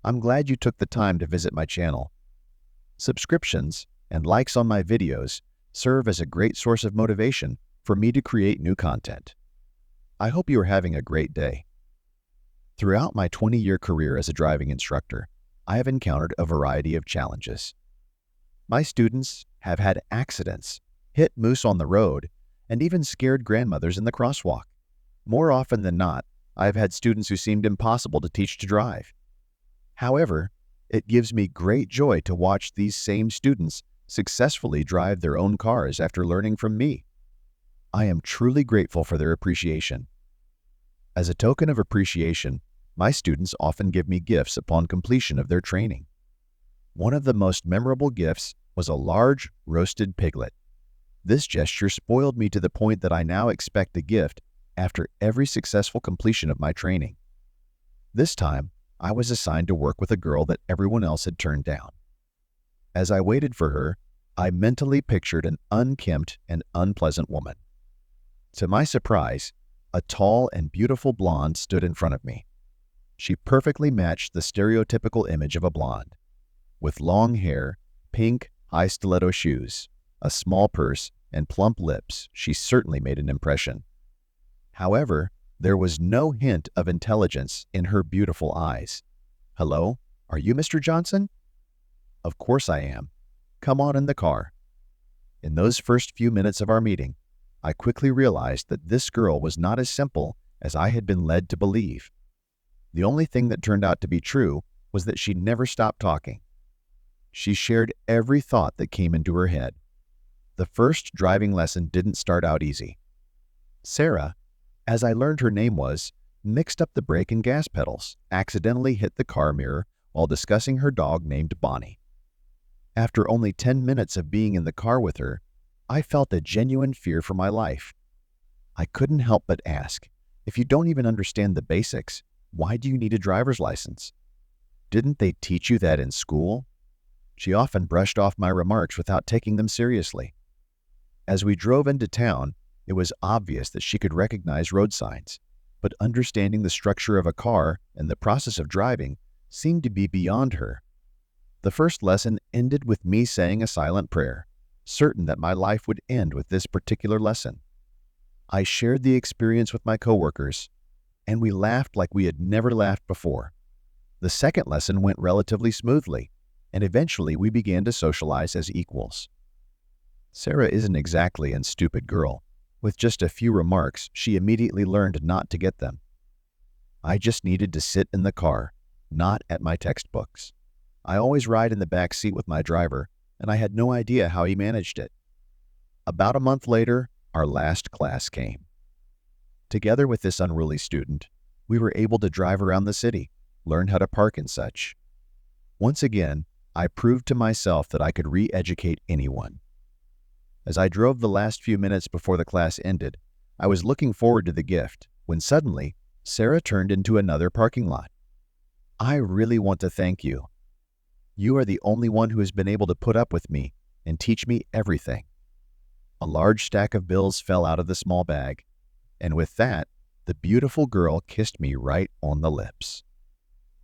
I'm glad you took the time to visit my channel. Subscriptions and likes on my videos serve as a great source of motivation for me to create new content. I hope you are having a great day. Throughout my 20-year career as a driving instructor, I have encountered a variety of challenges. My students have had accidents, hit moose on the road, and even scared grandmothers in the crosswalk. More often than not, I have had students who seemed impossible to teach to drive. However, it gives me great joy to watch these same students successfully drive their own cars after learning from me. I am truly grateful for their appreciation. As a token of appreciation, my students often give me gifts upon completion of their training. One of the most memorable gifts was a large roasted piglet. This gesture spoiled me to the point that I now expect the gift after every successful completion of my training. This time, I was assigned to work with a girl that everyone else had turned down. As I waited for her, I mentally pictured an unkempt and unpleasant woman. To my surprise, a tall and beautiful blonde stood in front of me. She perfectly matched the stereotypical image of a blonde. With long hair, pink, high stiletto shoes, a small purse, and plump lips, she certainly made an impression. However, there was no hint of intelligence in her beautiful eyes. "Hello, are you Mr. Johnson?" "Of course I am. Come on in the car." In those first few minutes of our meeting, I quickly realized that this girl was not as simple as I had been led to believe. The only thing that turned out to be true was that she never stopped talking. She shared every thought that came into her head. The first driving lesson didn't start out easy. Sarah, as I learned her name was, mixed up the brake and gas pedals, accidentally hit the car mirror while discussing her dog named Bonnie. After only 10 minutes of being in the car with her, I felt a genuine fear for my life. I couldn't help but ask, if you don't even understand the basics, why do you need a driver's license? Didn't they teach you that in school? She often brushed off my remarks without taking them seriously. As we drove into town, it was obvious that she could recognize road signs, but understanding the structure of a car and the process of driving seemed to be beyond her. The first lesson ended with me saying a silent prayer, certain that my life would end with this particular lesson. I shared the experience with my coworkers, and we laughed like we had never laughed before. The second lesson went relatively smoothly, and eventually we began to socialize as equals. Sarah isn't exactly a stupid girl. With just a few remarks, she immediately learned not to get them. I just needed to sit in the car, not at my textbooks. I always ride in the back seat with my driver, and I had no idea how he managed it. About a month later, our last class came. Together with this unruly student, we were able to drive around the city, learn how to park and such. Once again, I proved to myself that I could re-educate anyone. As I drove the last few minutes before the class ended, I was looking forward to the gift when suddenly Sarah turned into another parking lot. "I really want to thank you. You are the only one who has been able to put up with me and teach me everything." A large stack of bills fell out of the small bag, and with that, the beautiful girl kissed me right on the lips.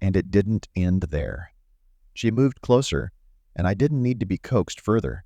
And it didn't end there. She moved closer, and I didn't need to be coaxed further.